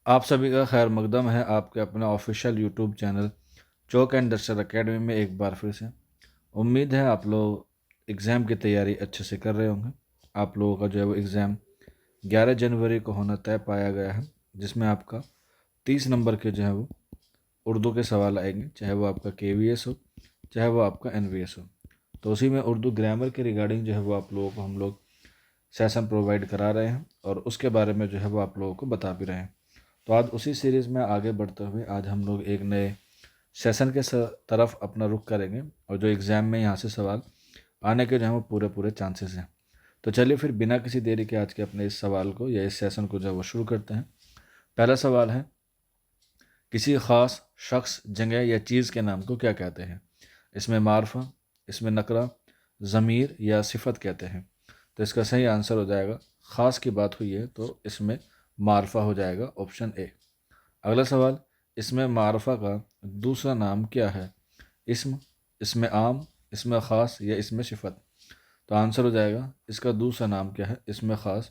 आप सभी का खैर मकदम है आपके अपने ऑफिशियल यूट्यूब चैनल चौक एंड दर्शर एकेडमी में एक बार फिर से। उम्मीद है आप लोग एग्ज़ाम की तैयारी अच्छे से कर रहे होंगे। आप लोगों का जो है वो एग्ज़ाम 11 जनवरी को होना तय पाया गया है, जिसमें आपका 30 नंबर के जो है वो उर्दू के सवाल आएंगे, चाहे वो आपका KVS हो, चाहे वो आपका NVS हो। तो उसी में उर्दू ग्रामर के रिगार्डिंग जो है वो आप लोगों को हम लोग सेशन प्रोवाइड करा रहे हैं और उसके बारे में जो है वो आप लोगों को बता भी रहे हैं। तो आज उसी सीरीज़ में आगे बढ़ते हुए आज हम लोग एक नए सेशन के तरफ अपना रुख करेंगे और जो एग्ज़ाम में यहाँ से सवाल आने के जो है वो पूरे पूरे चांसेस हैं। तो चलिए फिर बिना किसी देरी के आज के अपने इस सवाल को या इस सेशन को जो है वो शुरू करते हैं। पहला सवाल है, किसी ख़ास शख्स, जगह या चीज़ के नाम को क्या कहते हैं? इसमें मारफा, इसमें नकरा, ज़मीर या सिफत कहते हैं। तो इसका सही आंसर हो जाएगा, ख़ास की बात हुई है तो इसमें मारफा हो जाएगा, ऑप्शन ए। अगला सवाल, इसमें मारफा का दूसरा नाम क्या है? इसम, इसमें आम, इसमें ख़ास या इसमें सिफत? तो आंसर हो जाएगा, इसका दूसरा नाम क्या है? इसमें ख़ास।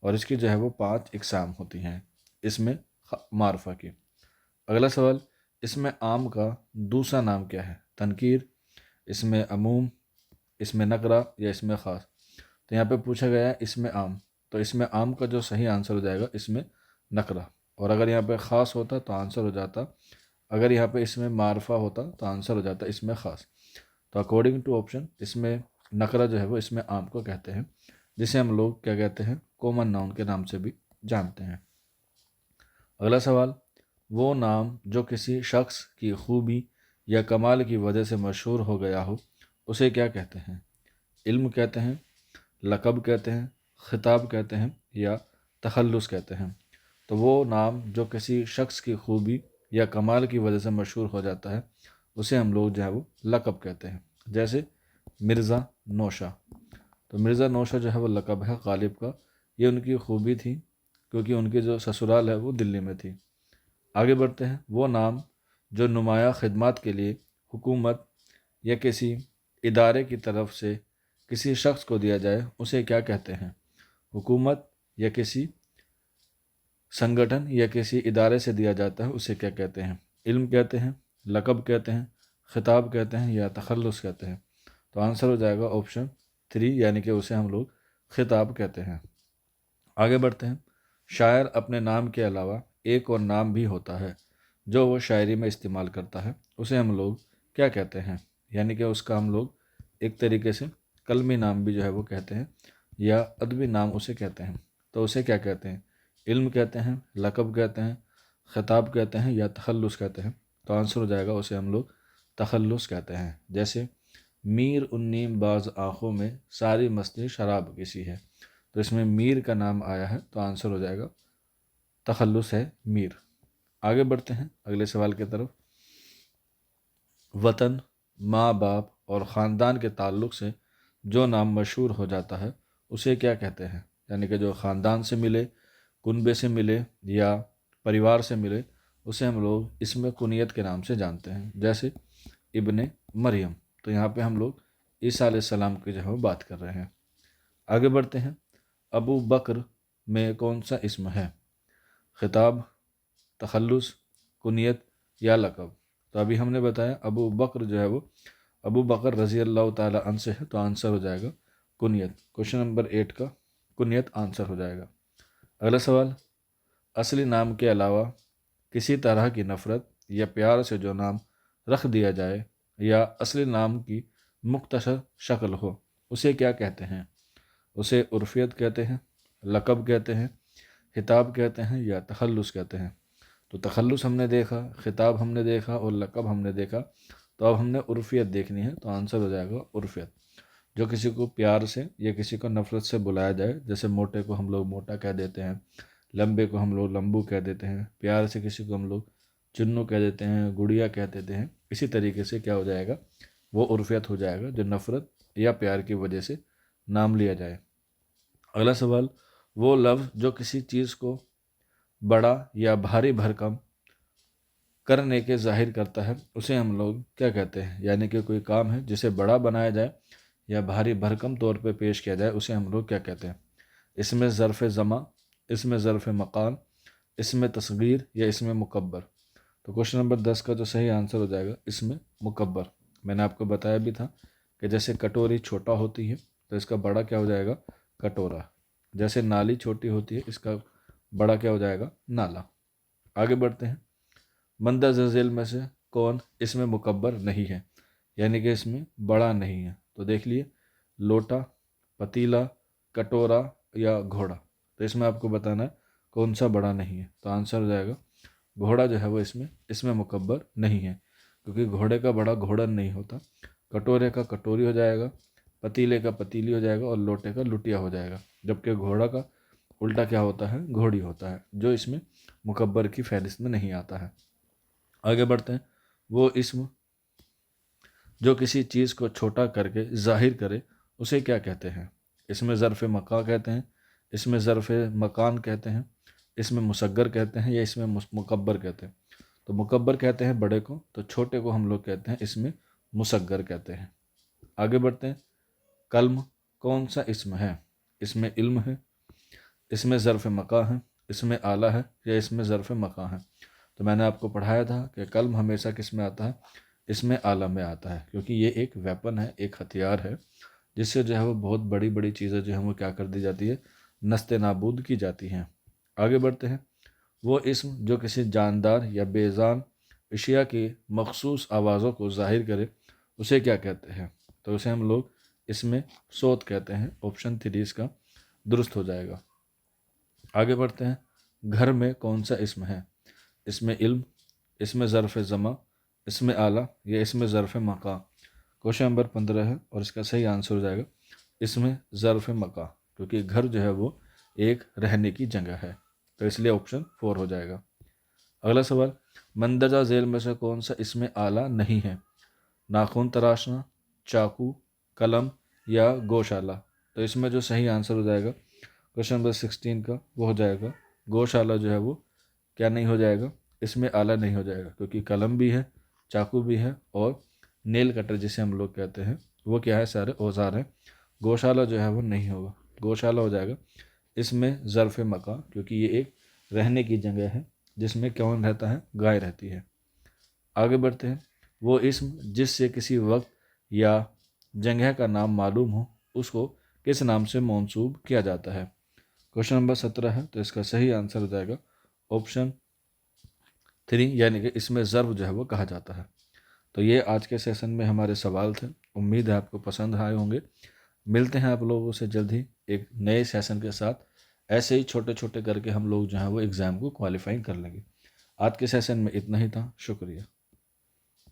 और इसकी जो है वो 5 इकसाम होती हैं इसमें मारफा की। अगला सवाल, इसमें आम का दूसरा नाम क्या है? तनकीर, इसमें अमूम, इसमें नकरा या इसमें ख़ास? तो यहाँ पे पूछा गया है इसमें आम, तो इसमें आम का जो सही आंसर हो जाएगा इसमें नकरा। और अगर यहाँ पे ख़ास होता तो आंसर हो जाता, अगर यहाँ पे इसमें मारफा होता तो आंसर हो जाता इसमें ख़ास। तो अकॉर्डिंग टू ऑप्शन इसमें नकरा जो है वो इसमें आम को कहते हैं, जिसे हम लोग क्या कहते हैं? कॉमन नाउन के नाम से भी जानते हैं। अगला सवाल, वो नाम जो किसी शख्स की खूबी या कमाल की वजह से मशहूर हो गया हो, उसे क्या कहते हैं? इल्म कहते हैं, लक़ब कहते हैं, ख़िताब कहते हैं या तखल्लुस कहते हैं? तो वो नाम जो किसी शख्स की खूबी या कमाल की वजह से मशहूर हो जाता है, उसे हम लोग जो है वो लक़ब कहते हैं। जैसे मिर्ज़ा नौशा, तो मिर्ज़ा नौशा जो है वो लक़ब है गालिब का, ये उनकी खूबी थी क्योंकि उनकी जो ससुराल है वो दिल्ली में थी। आगे बढ़ते हैं, वो नाम जो नुमाया खिदमत के लिए हुकूमत या किसी इदारे की तरफ से किसी शख्स को दिया जाए, उसे क्या कहते हैं? हुकूमत या किसी संगठन या किसी इदारे से दिया जाता है, उसे क्या कहते हैं? इल्म कहते हैं, लक़ब कहते हैं, ख़िताब कहते हैं या तखल्लुस कहते हैं? तो आंसर हो जाएगा ऑप्शन 3, यानी कि उसे हम लोग ख़िताब कहते हैं। आगे बढ़ते हैं, शायर अपने नाम के अलावा एक और नाम भी होता है जो वो शायरी में इस्तेमाल करता है, उसे हम लोग क्या कहते हैं? यानी कि उसका हम लोग एक तरीके से कलमी नाम भी जो है वो कहते हैं या अदबी नाम उसे कहते हैं। तो उसे क्या कहते हैं? इल्म कहते हैं, लक़ब कहते हैं, ख़िताब कहते हैं या तखल्लुस कहते हैं? तो आंसर हो जाएगा उसे हम लोग तखल्लुस कहते हैं। जैसे मीर उन्नीम बाज़ आँखों में सारी मस्ती शराब किसी है, तो इसमें मीर का नाम आया है, तो आंसर हो जाएगा तखल्लुस है मीर। आगे बढ़ते हैं अगले सवाल की तरफ। वतन, माँ बाप और ख़ानदान के ताल्लुक़ से जो नाम मशहूर हो जाता है, उसे क्या कहते हैं? यानी कि जो ख़ानदान से मिले, कुनबे से मिले या परिवार से मिले, उसे हम लोग इसमें कुनियत के नाम से जानते हैं। जैसे इब्ने मरियम, तो यहाँ पे हम लोग ईसा अलैहिस्सलाम की जो है वो बात कर रहे हैं। आगे बढ़ते हैं, अबू बकर में कौन सा इस्म है? ख़िताब, तखल्लुस, कुनियत या लक़ब? तो अभी हमने बताया अबू बकर जो है वो अबू बकर रज़ी अल्लाह ताला अन से है, तो आंसर हो जाएगा कुनियत। क्वेश्चन नंबर 8 का कुनियत आंसर हो जाएगा। अगला सवाल, असली नाम के अलावा किसी तरह की नफ़रत या प्यार से जो नाम रख दिया जाए या असली नाम की मुख्तसर शक्ल हो, उसे क्या कहते हैं? उसे उर्फियत कहते हैं, लक़ब कहते हैं, खिताब कहते हैं या तखल्लुस कहते हैं? तो तखल्लुस हमने देखा, खिताब हमने देखा और लक़ब हमने देखा, तो अब हमने उर्फियत देखनी है, तो आंसर हो जाएगा उर्फियत। जो किसी को प्यार से या किसी को नफ़रत से बुलाया जाए, जैसे मोटे को हम लोग मोटा कह देते हैं, लंबे को हम लोग लंबू कह देते हैं, प्यार से किसी को हम लोग चुन्नू कह देते हैं, गुड़िया कह देते हैं, इसी तरीके से क्या हो जाएगा? वो उर्फियत हो जाएगा जो नफ़रत या प्यार की वजह से नाम लिया जाए। अगला सवाल, वो लफ्ज़ जो किसी चीज़ को बड़ा या भारी भरकम करने के ज़ाहिर करता है, उसे हम लोग क्या कहते हैं? यानी कि कोई काम है जिसे बड़ा बनाया जाए या भारी भरकम तौर पे पेश किया जाए, उसे हम लोग क्या कहते हैं? इसमें ज़र्फ़ ज़मा, इसमें ज़र्फ़ मकान, इसम तस्गीर या इसम मुकब्बर। तो क्वेश्चन नंबर 10 का जो सही आंसर हो जाएगा इसम मुकब्बर। मैंने आपको बताया भी था कि जैसे कटोरी छोटा होती है तो इसका बड़ा क्या हो जाएगा, कटोरा। जैसे नाली छोटी होती है इसका बड़ा क्या हो जाएगा, नाला। आगे बढ़ते हैं। मंदरजा झेल में से कौन इसमें मुकब्बर नहीं है, यानी कि इसमें बड़ा नहीं है। तो देख लिए, लोटा, पतीला, कटोरा या घोड़ा। तो इसमें आपको बताना है कौन सा बड़ा नहीं है। तो आंसर हो जाएगा घोड़ा जो है वो इसमें मुकब्बर नहीं है, क्योंकि घोड़े का बड़ा घोड़न नहीं होता। कटोरे का कटोरी हो जाएगा, पतीले का पतीली हो जाएगा और लोटे का लुटिया हो जाएगा। जबकि घोड़ा का उल्टा क्या होता है, घोड़ी होता है, जो इसमें मुकब्बर की फहरिस्त में नहीं आता है। आगे बढ़ते हैं। वो इसम जो किसी चीज़ को छोटा करके जाहिर करे उसे क्या कहते हैं। इसमें ज़र्फ़ मका कहते हैं, इसमें ज़र्फ़ मकान कहते हैं, इसमें मुसग्गर कहते हैं या इसमें मुकब्बर कहते हैं। तो मुकब्बर कहते हैं बड़े को, तो छोटे को हम लोग कहते हैं इसमें मुसग्गर कहते हैं। आगे बढ़ते हैं। कल्म कौन सा इसम है, इसमें इल्म है, इसमें ज़र्फ़ मका है, इसमें आला है या इसमें ज़र्फ़ मका है। तो मैंने आपको पढ़ाया था कि कल्म हमेशा किस में आता है, इसमें आला में आता है, क्योंकि ये एक वेपन है, एक हथियार है, जिससे जो है वो बहुत बड़ी बड़ी चीज़ें जो है वो क्या कर दी जाती है, नस्ते नाबूद की जाती हैं। आगे बढ़ते हैं। वो इसम जो किसी जानदार या बेजान अशिया की मखसूस आवाज़ों को ज़ाहिर करे उसे क्या कहते हैं। तो उसे हम लोग इसमें सोत कहते हैं। ऑप्शन 3 इसका दुरुस्त हो जाएगा। आगे बढ़ते हैं। घर में कौन सा इसम है, इसमें इल्म, इसमें ज़र्फ़ ज़मा, इसमें आला या इसमें ज़र्फ़ मका। क्वेश्चन नंबर 15 है और इसका सही आंसर हो जाएगा इसमें ज़र्फ़ मका, क्योंकि घर जो है वो एक रहने की जगह है, तो इसलिए ऑप्शन 4 हो जाएगा। अगला सवाल, मंदरजा झेल में से कौन सा इसमें आला नहीं है। नाखून तराशना, चाकू, कलम या गौशाला। तो इसमें जो सही आंसर हो जाएगा क्वेश्चन नंबर 16 का वो हो जाएगा गौशाला जो है वो क्या नहीं हो जाएगा, इसमें आला नहीं हो जाएगा, क्योंकि कलम भी है, चाकू भी है और नेल कटर जिसे हम लोग कहते हैं वो क्या है, सारे औजार हैं। गौशाला जो है वो नहीं होगा, गौशाला हो जाएगा इसमें ज़र्फ़ मका, क्योंकि ये एक रहने की जगह है जिसमें कौन रहता है, गाय रहती है। आगे बढ़ते हैं। वो इसम जिससे किसी वक्त या जगह का नाम मालूम हो उसको किस नाम से मंसूब किया जाता है। क्वेश्चन नंबर 17 है, तो इसका सही आंसर हो जाएगा ऑप्शन 3, यानी कि इसमें ज़र्व जो है वो कहा जाता है। तो ये आज के सेशन में हमारे सवाल थे। उम्मीद है आपको पसंद आए होंगे। मिलते हैं आप लोगों से जल्द ही एक नए सेशन के साथ। ऐसे ही छोटे छोटे करके हम लोग जो है वो एग्ज़ाम को क्वालिफाई कर लेंगे। आज के सेशन में इतना ही था। शुक्रिया।